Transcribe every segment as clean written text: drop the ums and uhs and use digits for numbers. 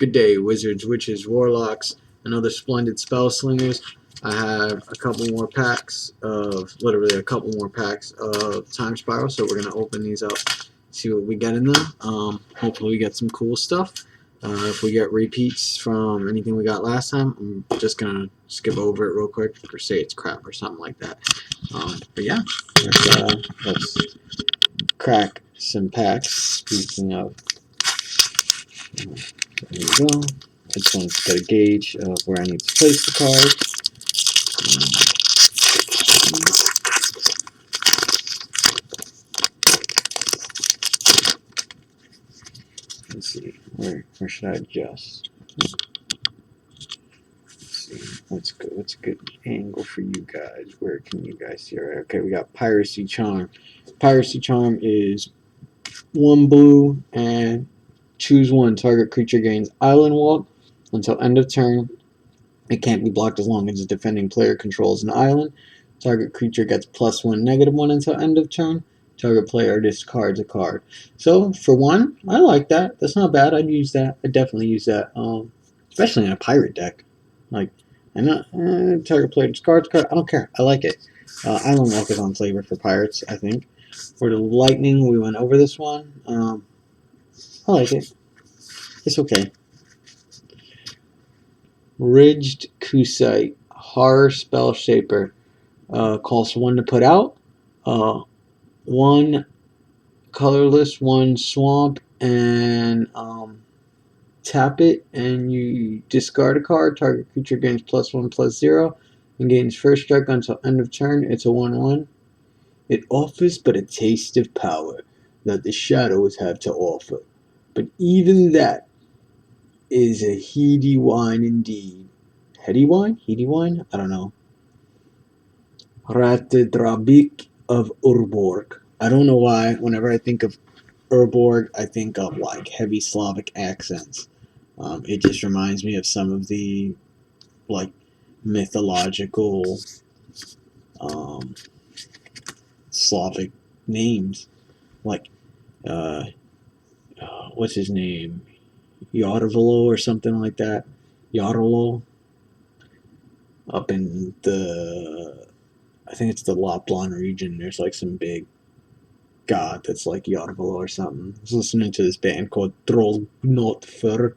Good day, wizards, witches, warlocks, and other splendid spell slingers. I have a couple more packs of, literally a couple more packs of Time Spiral, so we're going to open these up, see what we get in them. Hopefully we get some cool stuff. If we get repeats from anything we got last time, I'm just going to skip over it real quick or say it's crap or something like that. But yeah, let's crack some packs. Speaking of, there we go. I just wanted to get a gauge of where I need to place the card. Let's see, where should I adjust? Let's see, what's a good angle for you guys? Where can you guys see? Right, okay, we got Piracy Charm. Piracy Charm is 1 blue and choose 1. Target creature gains Island Walk until end of turn. It can't be blocked as long as the defending player controls an island. Target creature gets +1, -1 until end of turn. Target player discards a card. So for 1, I like that. That's not bad. I'd use that. I'd definitely use that. Especially in a pirate deck. Like, I'm not target player discards a card. I don't care. I like it. Island Walk is on flavor for pirates, I think. For the lightning, we went over this one. I like it. It's okay. Ridged Kusite, Horror Spell Shaper. Costs 1 to put out. 1 colorless, 1 swamp, and tap it, and you discard a card. Target creature gains +1/+0 and gains first strike until end of turn. It's a 1/1. It offers but a taste of power that the shadows have to offer. But even that is a heady wine indeed. Heady wine? Heady wine? I don't know. Ratedrabik of Urborg. I don't know why. Whenever I think of Urborg, I think of like heavy Slavic accents. It just reminds me of some of the like mythological Slavic names, like what's his name, Yardavalo or something like that. Yardalo, up in the, I think it's the Lapland region. There's like some big god that's like Yardavalo or something. I was listening to this band called Trollbensfur.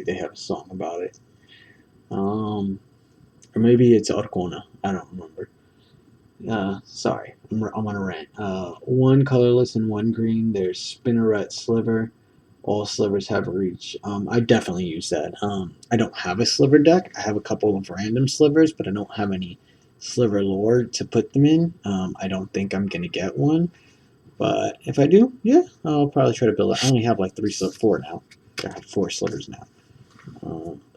They have a song about it. Or maybe it's Arcona. I don't remember. Sorry, I'm on a rant. 1 colorless and 1 green. There's Spinneret Sliver. All slivers have reach. I definitely use that. I don't have a sliver deck. I have a couple of random slivers, but I don't have any sliver lore to put them in. I don't think I'm gonna get one, but if I do, yeah, I'll probably try to build it. I only have like 4 now. I have 4 slivers now.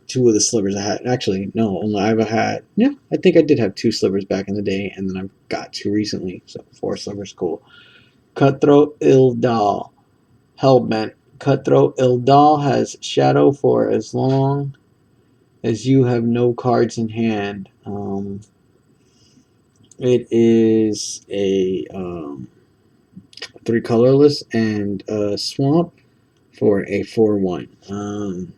2 of the slivers I had, actually, no, only I've had, yeah, I think I did have 2 slivers back in the day, and then I've got 2 recently, so 4 slivers, cool. Cutthroat Ildal, Hellbent. Cutthroat Ildal has shadow for as long as you have no cards in hand. It is a 3 colorless and a swamp for a 4/1.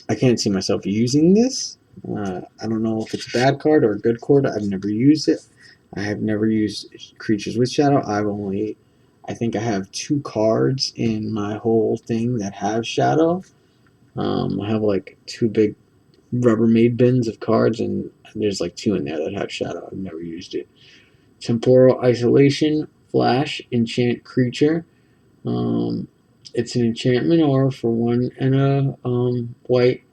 I can't see myself using this. I don't know if it's a bad card or a good card. I've never used it. I have never used creatures with shadow. I think I have 2 cards in my whole thing that have shadow. I have like 2 big Rubbermaid bins of cards, and there's like 2 in there that have shadow. I've never used it. Temporal Isolation, Flash, enchant creature. It's an enchantment aura for 1 and a white,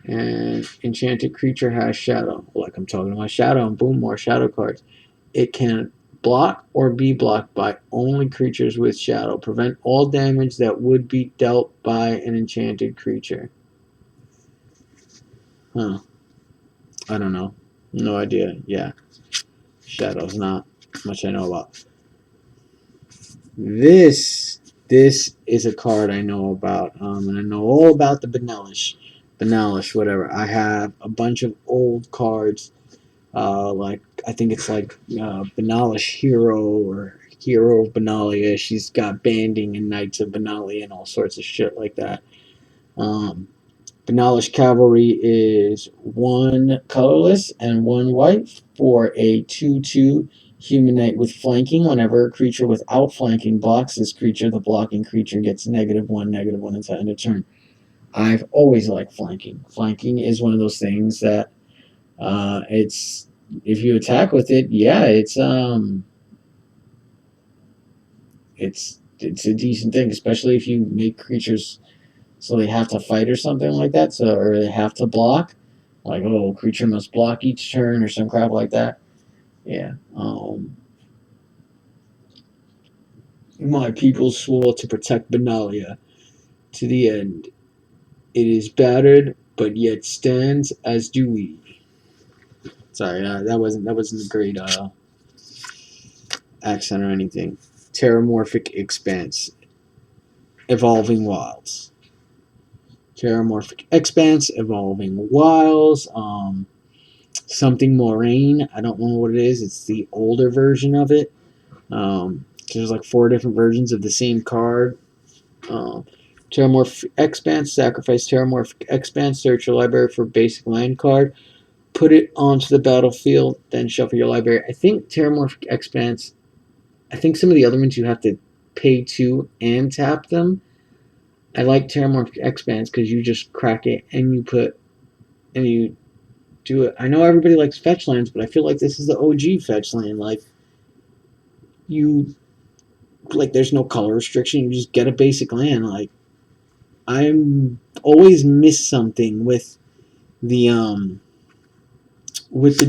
and enchanted creature has shadow. Like I'm talking about shadow, and boom, more shadow cards. It can block or be blocked by only creatures with shadow. Prevent all damage that would be dealt by an enchanted creature. Huh. I don't know. No idea. Yeah. Shadow's not much I know about. This is a card I know about. And I know all about the Benalish, whatever. I have a bunch of old cards. Like I think it's like Benalish Hero or Hero of Benalia. She's got banding and Knights of Benalia and all sorts of shit like that. Benalis Cavalry is 1 colorless and 1 white for a 2/2 humanoid with flanking. Whenever a creature without flanking blocks this creature, the blocking creature gets -1/-1 until end of turn. I've always liked flanking. Flanking is one of those things that it's if you attack with it, yeah, it's a decent thing, especially if you make creatures so they have to fight or something like that, so or they have to block, like oh, creature must block each turn or some crap like that. Yeah. My people swore to protect Benalia to the end. It is battered, but yet stands, as do we. Sorry, that wasn't a great accent or anything. Terramorphic Expanse, Evolving Wilds. Terramorphic Expanse, Evolving Wilds. Something Moraine. I don't know what it is. It's the older version of it. There's like 4 different versions of the same card. Terramorphic Expanse, sacrifice Terramorphic Expanse, search your library for basic land card, put it onto the battlefield, then shuffle your library. I think Terramorphic Expanse, I think some of the other ones you have to pay to and tap them. I like Terramorphic Expanse because you just crack it and you do it. I know everybody likes fetch lands, but I feel like this is the OG fetch land. There's no color restriction. You just get a basic land. I'm always miss something with the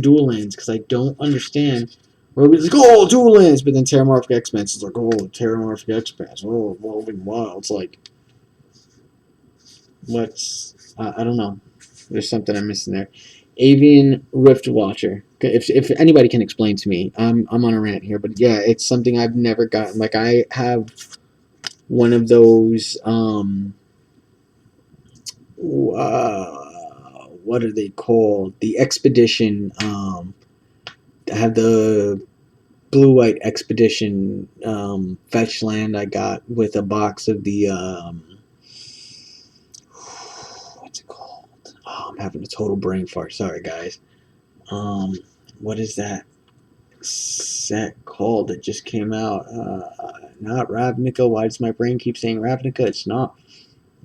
dual lands because I don't understand. Where everybody's like, oh, dual lands, but then Terramorphic Expanse is like, oh, Terramorphic Expanse, oh, Evolving Wild. It's like, I don't know. There's something I'm missing there. Avian Rift Watcher. If anybody can explain to me, I'm on a rant here, but yeah, it's something I've never gotten. Like I have one of those. What are they called? The Expedition. I have the blue-white Expedition fetch land I got with a box of the what's it called? Oh, I'm having a total brain fart. Sorry, guys. What is that set called that just came out? Not Ravnica. Why does my brain keep saying Ravnica? It's not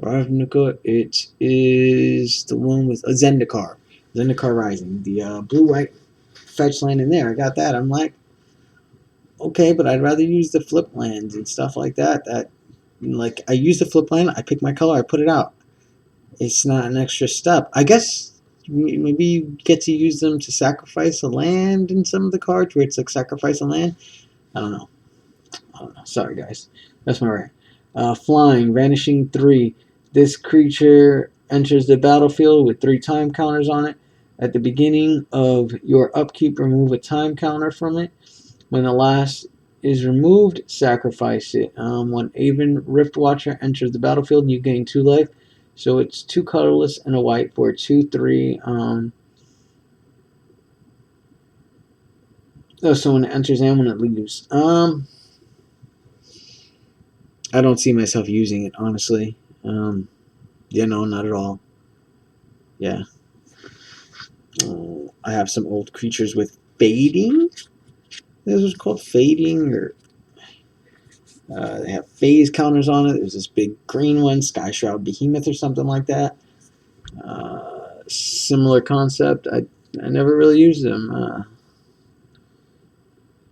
Ravnica. It is the one with Zendikar. Zendikar Rising. The blue-white fetch land in there. I got that. I'm like, okay, but I'd rather use the flip lands and stuff like that. I use the flip land, I pick my color, I put it out. It's not an extra step. I guess maybe you get to use them to sacrifice a land in some of the cards where it's like sacrifice a land. I don't know. Sorry, guys. That's my rant. Flying, vanishing 3. This creature enters the battlefield with 3 time counters on it. At the beginning of your upkeep, remove a time counter from it. When the last is removed, sacrifice it. When Avian Rift Watcher enters the battlefield, you gain 2 life. So it's 2 colorless and a white for a 2/3. So when it enters and when it leaves. I don't see myself using it, honestly. Yeah, no, not at all. Yeah. I have some old creatures with fading. This was called fading, or they have phase counters on it. There's this big green one, Sky Shroud Behemoth or something like that. Similar concept. I never really used them.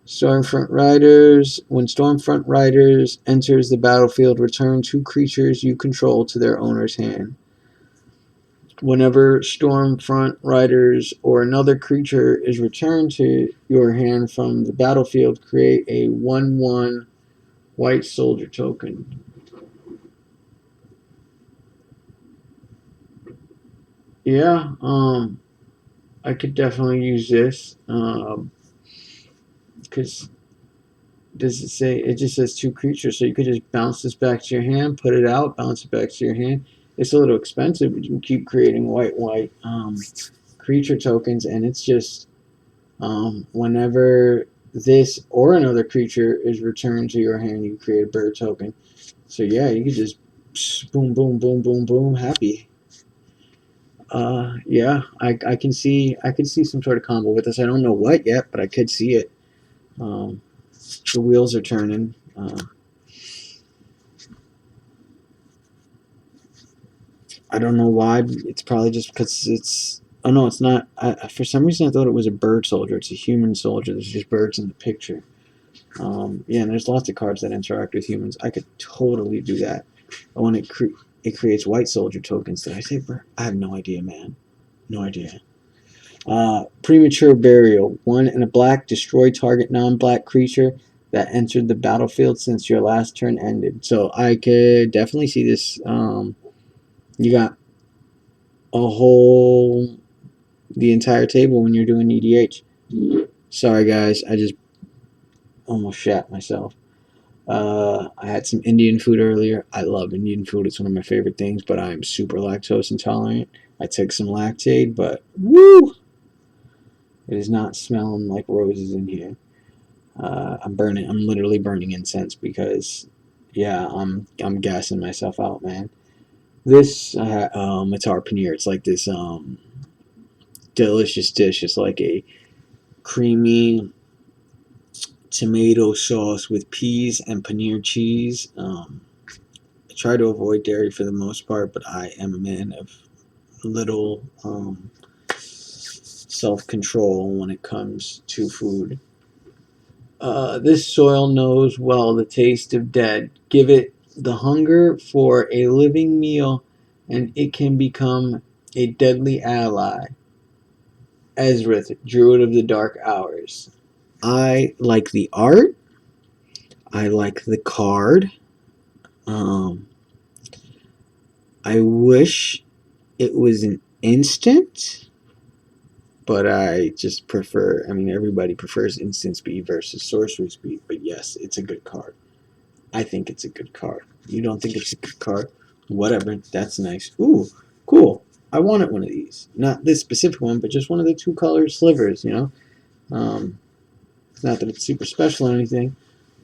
Stormfront Riders. When Stormfront Riders enters the battlefield, return 2 creatures you control to their owner's hand. Whenever Stormfront Riders or another creature is returned to your hand from the battlefield, create a 1/1 white soldier token. Yeah, I could definitely use this. Because does it say, it just says 2 creatures, so you could just bounce this back to your hand, put it out, bounce it back to your hand. It's a little expensive, but you can keep creating white creature tokens, and it's just whenever this or another creature is returned to your hand, you create a bird token. So yeah, you could just Boom, boom, boom, boom, boom. Happy. Yeah, I can see some sort of combo with this. I don't know what yet, but I could see it. The wheels are turning. I don't know why. It's probably just because it's. Oh no, it's not. For some reason, I thought it was a bird soldier. It's a human soldier. There's just birds in the picture. Yeah, and there's lots of cards that interact with humans. I could totally do that. Oh, and it creates white soldier tokens. Did I say bird? I have no idea, man. No idea. Premature burial. 1 and a black. Destroy target non-black creature that entered the battlefield since your last turn ended. So I could definitely see this. You got a whole the entire table when you're doing EDH. Sorry guys, I just almost shat myself. I had some Indian food earlier. I love Indian food. It's one of my favorite things, but I'm super lactose intolerant. I took some Lactaid, but woo! It is not smelling like roses in here. I'm burning. I'm literally burning incense because, yeah, I'm gassing myself out, man. This it's our paneer. It's like this delicious dish. It's like a creamy tomato sauce with peas and paneer cheese. I try to avoid dairy for the most part, but I am a man of little self-control when it comes to food. This soil knows well the taste of dead. Give it the hunger for a living meal, and it can become a deadly ally. Ezrith, Druid of the Dark Hours. I like the art. I like the card. Um, I wish it was an instant, but I just prefer. I mean, everybody prefers instant speed versus sorcery speed, but yes, it's a good card. I think it's a good card. You don't think it's a good card? Whatever. That's nice. Ooh, cool. I wanted one of these. Not this specific one, but just one of the 2-color slivers, you know? Not that it's super special or anything,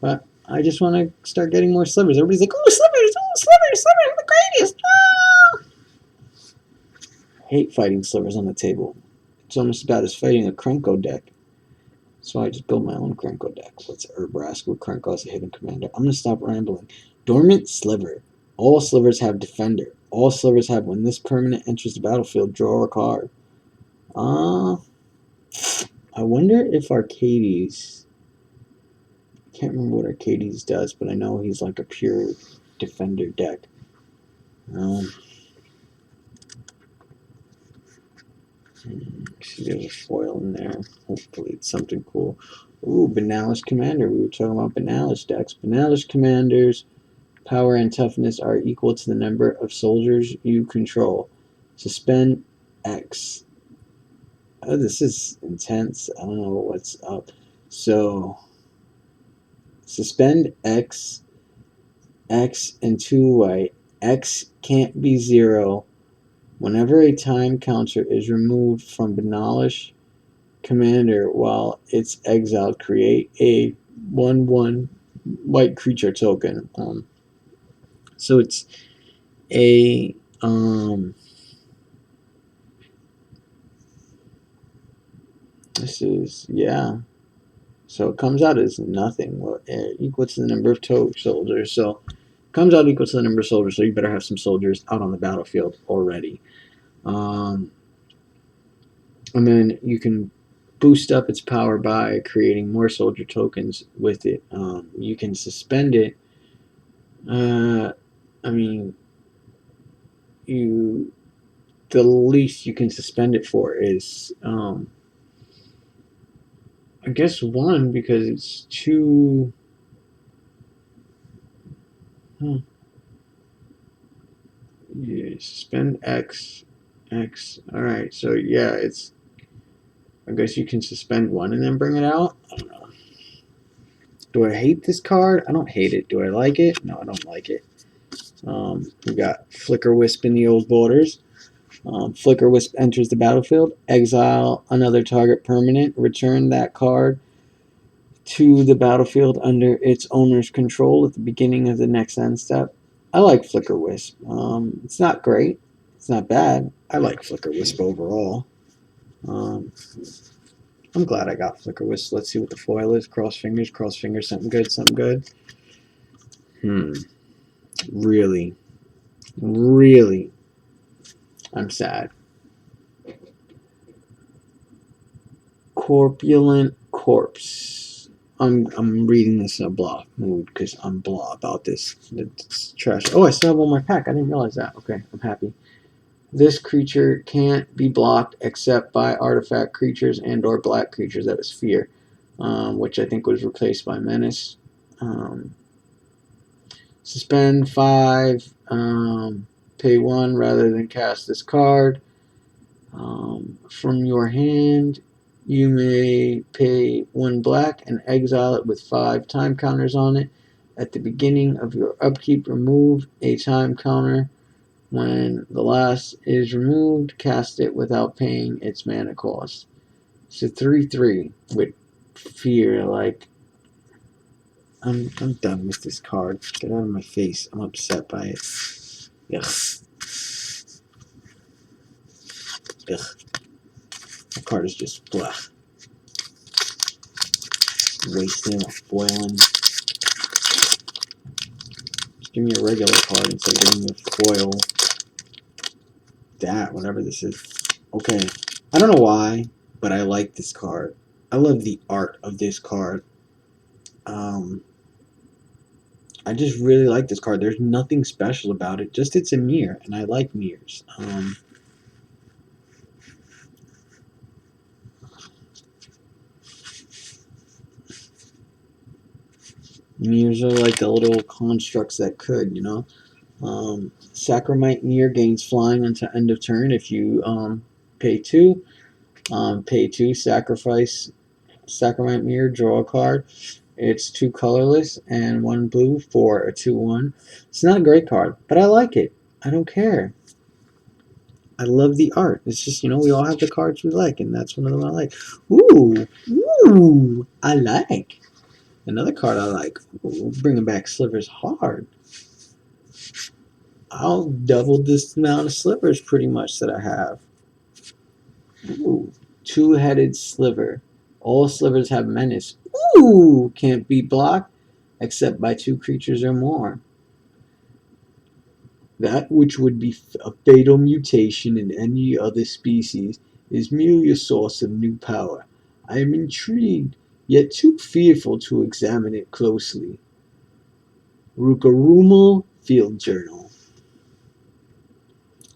but I just want to start getting more slivers. Everybody's like, oh, slivers, slivers, the greatest. Ah! I hate fighting slivers on the table. It's almost about as fighting a Krenko deck. So I just built my own Krenko deck. Let's Urbrask with Krenko as a hidden commander. I'm going to stop rambling. Dormant Sliver. All slivers have Defender. All slivers have when this permanent enters the battlefield, draw a card. I wonder if Arcades... I can't remember what Arcades does, but I know he's like a pure Defender deck. See, there's a foil in there. Hopefully it's something cool. Ooh, Benalis Commander. We were talking about Benalis decks. Benalis Commanders, power and toughness are equal to the number of soldiers you control. Suspend X. Oh, this is intense. I don't know what's up. So, suspend X, X, and 2 white. X can't be 0. Whenever a time counter is removed from Benalis Commander while it's exiled, create a 1/1 white creature token. So it's a this is, yeah. So it comes out as nothing, equal to the number of soldiers. So it comes out equal to the number of soldiers. So you better have some soldiers out on the battlefield already. And then you can boost up its power by creating more soldier tokens with it. You can suspend it. I mean, the least you can suspend it for is I guess 1 because it's 2. Yeah, suspend X. Alright, so yeah, it's I guess you can suspend 1 and then bring it out. I don't know. Do I hate this card? I don't hate it. Do I like it? No, I don't like it. We got Flicker Wisp in the old borders. Flicker Wisp enters the battlefield. Exile another target permanent. Return that card to the battlefield under its owner's control at the beginning of the next end step. I like Flicker Wisp. It's not great. It's not bad. I like Flicker Wisp overall. Um, I'm glad I got Flicker Wisp. Let's see what the foil is. Cross fingers, something good, something good. Really, really, I'm sad. Corpulent Corpse. I'm reading this in a blah mood because I'm blah about this. It's trash. Oh, I still have one more pack. I didn't realize that. Okay, I'm happy. This creature can't be blocked except by artifact creatures and/or black creatures. That was Fear, which I think was replaced by Menace. Suspend 5. Pay 1 rather than cast this card. From your hand, you may pay 1 black and exile it with 5 time counters on it. At the beginning of your upkeep, remove a time counter. When the last is removed, cast it without paying its mana cost. It's a 3/3 with Fear. Like, I'm done with this card. Get out of my face. I'm upset by it. Ugh. Ugh. The card is just blah. Wasting, foiling. Just give me a regular card instead of giving me a foil. That, whatever this is. Okay. I don't know why, but I like this card. I love the art of this card. I just really like this card. There's nothing special about it. Just it's a mirror, and I like mirrors. Mirrors are like the little constructs that could, you know. Sacramite Mirror gains flying until end of turn if you pay 2. Pay 2, sacrifice Sacramite Mirror, draw a card. It's 2 colorless and 1 blue for a 2/1. It's not a great card, but I like it. I don't care. I love the art. It's just, you know, we all have the cards we like, and that's one of them I like. Ooh, I like. Another card I like. Ooh, bringing back Slivers hard. I'll double this amount of Slivers pretty much that I have. Ooh, 2-headed Sliver. All Slivers have menace. Ooh, can't be blocked except by 2 creatures or more. That which would be a fatal mutation in any other species is merely a source of new power. I am intrigued, yet too fearful to examine it closely. Rukarumal Field Journal.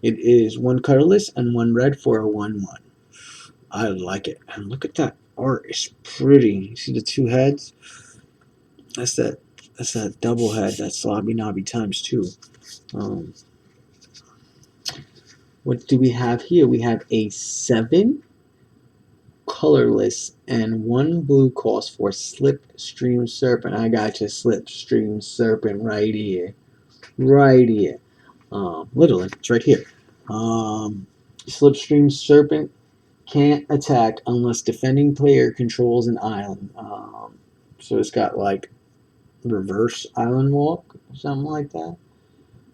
It is 1 colorless and 1 red for a 1/1. I like it. And look at that art. It's pretty. You see the 2 heads? That's that double head. That's Slobby Knobby times 2. What do we have here? We have a 7 colorless and 1 blue cost for Slipstream Serpent. I got your Slipstream Serpent right here. Right here. Literally, it's right here. Slipstream Serpent can't attack unless defending player controls an island. So it's got like reverse island walk or something like that.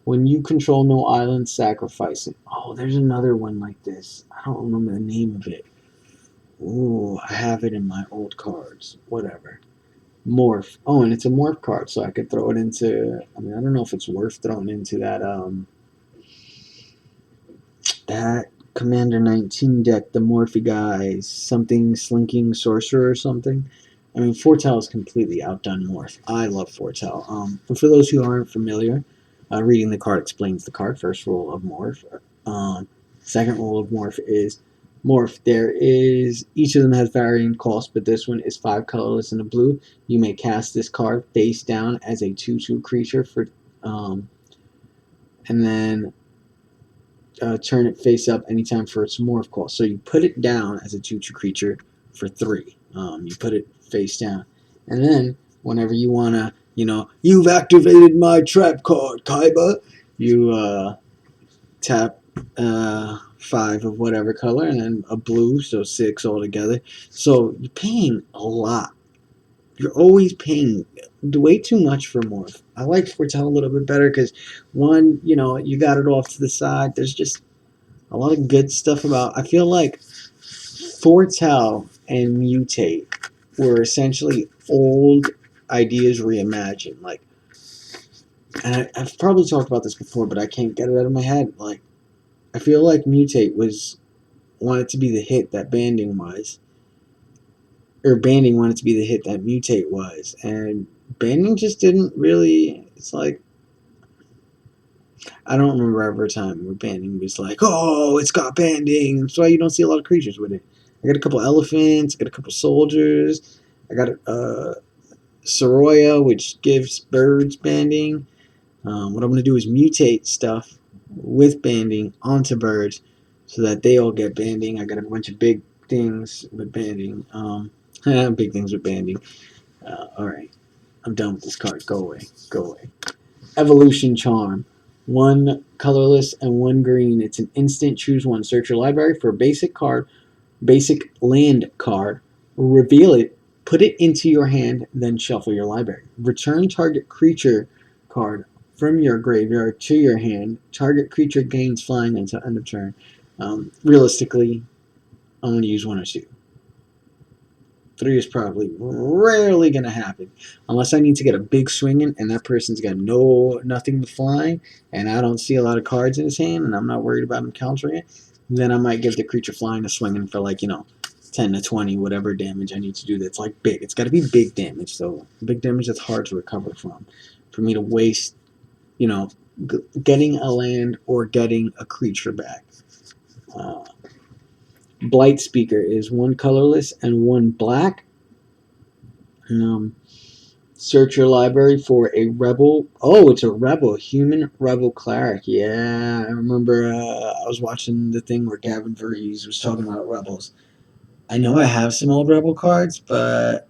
When you control no island, sacrifice it. Oh, there's another one like this. I don't remember the name of it. Ooh, I have it in my old cards. Whatever. Morph. Oh, and it's a morph card, so I could throw it into. I mean, I don't know if it's worth throwing into that that Commander 19 deck, the Morphy guys, something slinking sorcerer or something. I mean, Foretell is completely outdone Morph. I love Foretell. But for those who aren't familiar, reading the card explains the card. First rule of Morph. Second rule of Morph is Morph. There is each of them has varying cost, but this one is 5 colorless and a blue. You may cast this card face down as a 2/2 creature for, and then turn it face up anytime for its morph cost. So you put it down as a 2/2 creature for 3. You put it face down, and then whenever you wanna, you know, you've activated my trap card, Kaiba. You tap 5 of whatever color, and then a blue, so 6 altogether. So you're paying a lot you're always paying way too much for morph. I like foretell a little bit better because one, you got it off to the side. There's just a lot of good stuff about. I feel like foretell and mutate were essentially old ideas reimagined. Like, and I've probably talked about this before, but I can't get it out of my head. Like, I feel like mutate wanted to be the hit that banding was, or banding wanted to be the hit that mutate was, and banding just didn't really. It's like I don't remember ever a time where banding was like, oh, it's got banding. That's why you don't see a lot of creatures with it. I got a couple elephants. I got a couple soldiers. I got Soroya, which gives birds banding. What I'm going to do is mutate stuff with banding onto birds so that they all get banding. I got a bunch of big things with banding. Big things with banding. Alright. I'm done with this card. Go away. Go away. Evolution Charm. One colorless and one green. It's an instant. Choose one. Search your library for a basic land card. Reveal it. Put it into your hand. Then shuffle your library. Return target creature card from your graveyard to your hand. Target creature gains flying until end of turn. Realistically, I'm going to use one or two. 3 is probably rarely going to happen. Unless I need to get a big swinging and that person's got nothing with flying and I don't see a lot of cards in his hand and I'm not worried about him countering it, then I might give the creature flying a swinging for 10 to 20, whatever damage I need to do that's like big. It's got to be big damage, so big damage that's hard to recover from. For me to waste, getting a land or getting a creature back. Blight Speaker is one colorless and one black. Search your library for a rebel. Oh, it's a rebel. Human rebel cleric. Yeah, I remember I was watching the thing where Gavin Voorhees was talking about rebels. I know I have some old rebel cards, but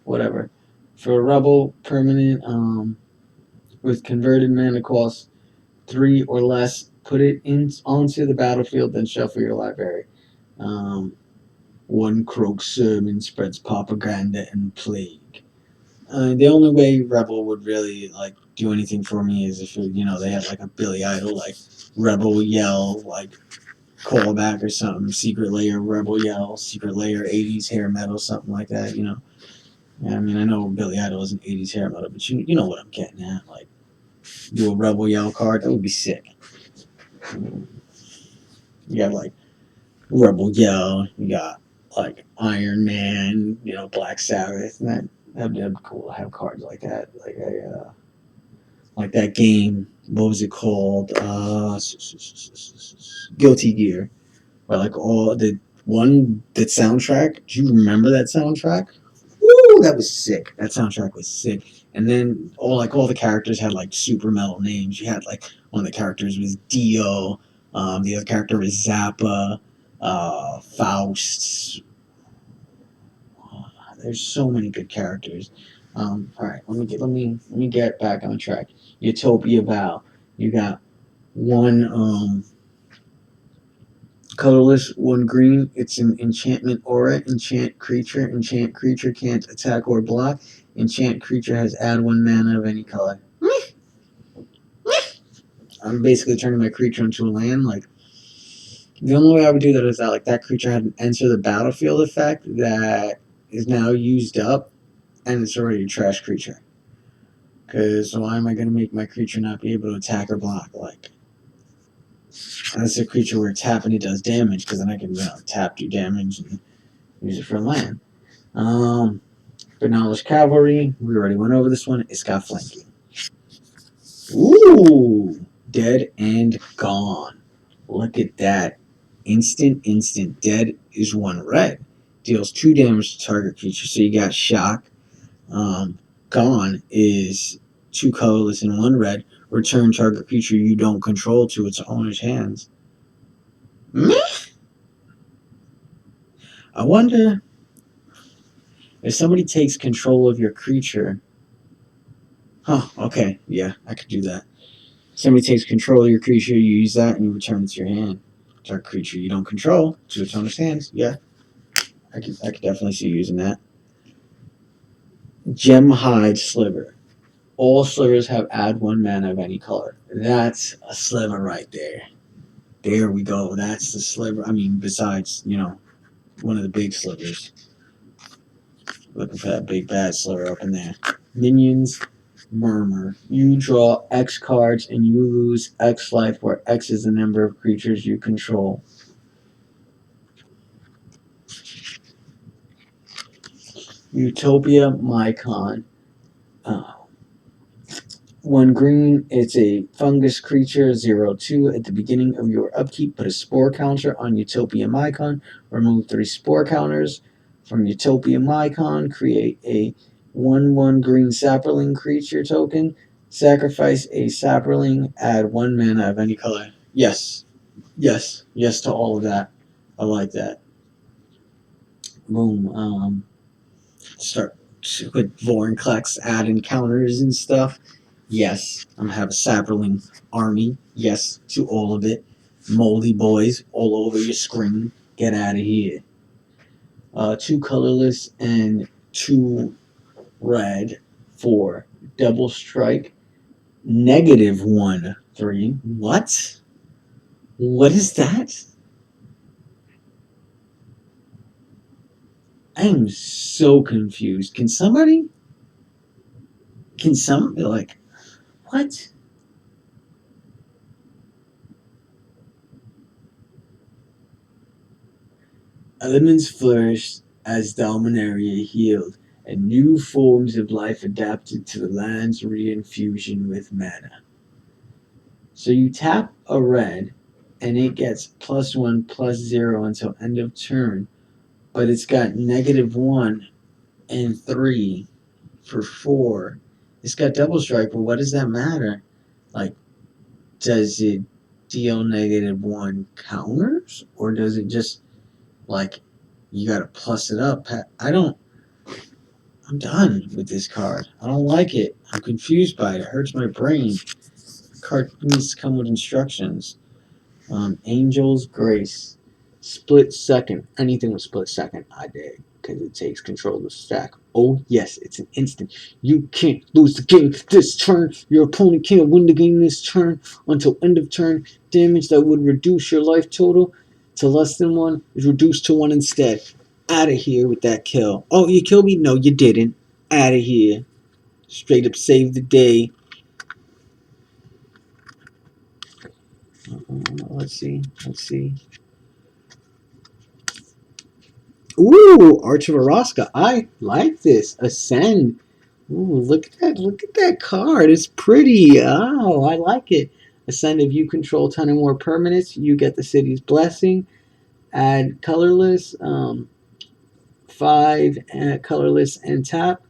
whatever. For a rebel permanent with converted mana cost 3 or less, put it onto the battlefield, then shuffle your library. One croak sermon spreads propaganda and plague. The only way Rebel would really do anything for me is if they had a Billy Idol Rebel Yell callback or something, Secret Layer Rebel Yell, Secret Layer 80s hair metal, something like that. I mean, I know Billy Idol is an 80s hair metal, but you know what I'm getting at. Do a Rebel Yell card, that would be sick. You got Rebel Yell, you got Iron Man, Black Sabbath, and that'd be cool to have cards like that. Like that game, what was it called? Guilty Gear. Where all the soundtrack. Do you remember that soundtrack? Woo, that was sick. That soundtrack was sick. And then all the characters had super metal names. You had one of the characters was Dio. The other character was Zappa. Faust. There's so many good characters. All right, let me get back on track. Utopia Vow. You got one colorless, one green. It's an enchantment aura. Enchant creature. Enchant creature can't attack or block. Enchant creature has add 1 mana of any color. I'm basically turning my creature into a land. The only way I would do that is that creature had an enter the battlefield effect that is now used up, and it's already a trash creature. Because why am I going to make my creature not be able to attack or block? That's a creature where tapping it does damage, because then I can tap, do damage, and use it for land. But Knowledge Cavalry, we already went over this one. It's got flanking. Ooh! Dead and gone. Look at that. Instant. Dead is 1 red. Deals 2 damage to target creature. So you got shock. Gone is 2 colorless and 1 red. Return target creature you don't control to its owner's hands. Meh? I wonder if somebody takes control of your creature. Huh, okay, yeah, I could do that. Somebody takes control of your creature, you use that, and you return it to your hand. Target creature you don't control to its owner's hands. Yeah, I could definitely see using that. Gem Hide Sliver. All slivers have add 1 mana of any color. That's a sliver right there. There we go. That's the sliver. I mean, besides, you know, one of the big slivers. Looking for that big bad sliver up in there. Minions Murmur. You draw X cards and you lose X life, where X is the number of creatures you control. Utopia Mycon. 1 green, it's a fungus creature, 0/2. At the beginning of your upkeep, put a spore counter on Utopia Mycon. Remove 3 spore counters from Utopia Mycon. Create a 1/1 green sapperling creature token. Sacrifice a sapperling, add 1 mana of any color. Yes. Yes. Yes to all of that. I like that. Boom. Start with Vorinclex adding counters and stuff. Yes, I'm gonna have a sapperling army. Yes to all of it. Moldy boys all over your screen. Get out of here. 2 colorless and 2 red for double strike. -1/3. What? What is that? I am so confused. Can somebody? Like, what? Elements flourished as Dominaria healed, and new forms of life adapted to the land's reinfusion with mana. So you tap a red, and it gets +1/+0 until end of turn, but it's got -1 and 3 for 4. It's got double strike, but what does that matter? Like, does it deal -1 counters, or does it just, like, you gotta plus it up? I'm done with this card. I don't like it. I'm confused by it. It hurts my brain. The card needs to come with instructions. Angel's Grace. Split second. Anything with split second, I dig. Because it takes control of the stack. Oh, yes, it's an instant. You can't lose the game this turn. Your opponent can't win the game this turn until end of turn. Damage that would reduce your life total to less than 1 is reduced to 1 instead. Out of here with that kill. Oh, you killed me? No, you didn't. Out of here. Straight up save the day. Let's see. Ooh, Arch of Araska. I like this. Ascend. Ooh, look at that. Look at that card. It's pretty. Oh, I like it. Ascend. If you control 10 or more permanents, you get the city's blessing. Add colorless. 5 colorless and tap.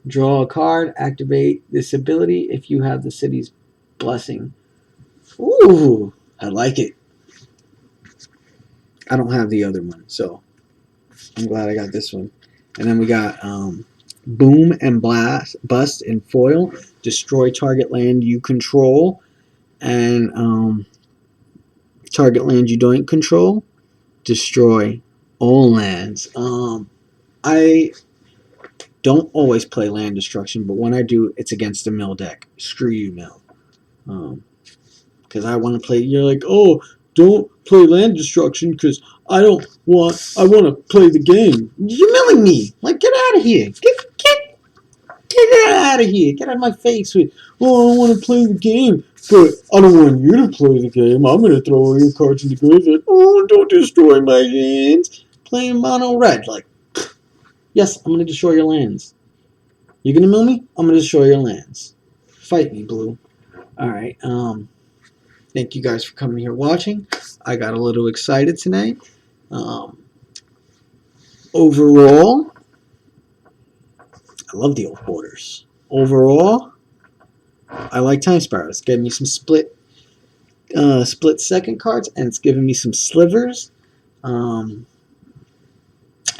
Draw a card. Activate this ability if you have the city's blessing. Ooh, I like it. I don't have the other one, so I'm glad I got this one. And then we got Boom and Bust in foil. Destroy target land you control, and target land you don't control. Destroy all lands. I don't always play land destruction, but when I do, it's against the mill deck. Screw you, mill. Because I want to play. You're like, oh, don't play land destruction because I want to play the game. You're milling me. Like, get out of here. Get out of here. Get out of my face with, oh, I want to play the game, but I don't want you to play the game. I'm going to throw all your cards in the graveyard. Oh, don't destroy my hands. Playing mono red. Like, yes, I'm going to destroy your lands. You're going to mill me? I'm going to destroy your lands. Fight me, blue. All right. Thank you guys for coming here watching. I got a little excited tonight. Overall, I love the old borders. Overall, I like Time Spiral. It's giving me some split second cards, and it's giving me some slivers. I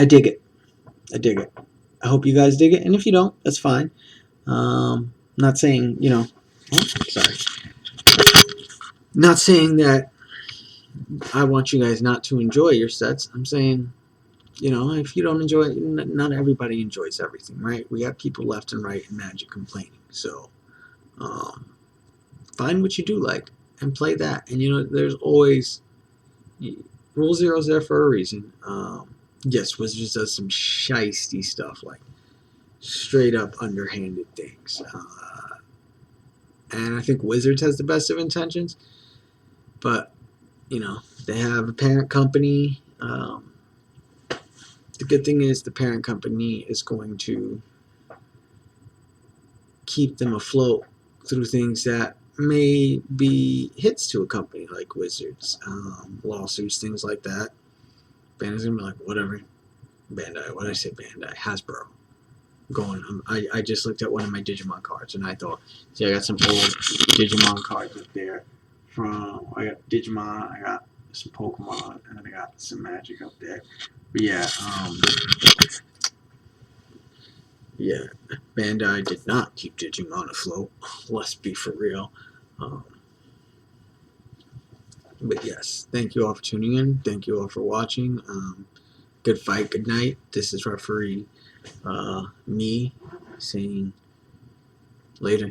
dig it. I hope you guys dig it, and if you don't, that's fine. Not saying, sorry. Not saying that I want you guys not to enjoy your sets. I'm saying you know, if you don't enjoy it, not everybody enjoys everything, right? We got people left and right in Magic complaining. So find what you do like and play that. And you know, there's always Rule Zero's there for a reason. Yes, Wizards does some shisty stuff, like straight up underhanded things. And I think Wizards has the best of intentions, but you know, they have a parent company. The good thing is the parent company is going to keep them afloat through things that may be hits to a company like Wizards, lawsuits, things like that. Bandai's gonna be like, whatever. Bandai, what did I say? Bandai, Hasbro. I just looked at one of my Digimon cards and I thought, see, I got some old Digimon cards up there. I got Digimon, I got some Pokemon, and then I got some Magic up there. But yeah, Bandai did not keep Digimon afloat. Let's be for real. But yes, thank you all for tuning in. Thank you all for watching. Good fight, good night. This is referee me saying later.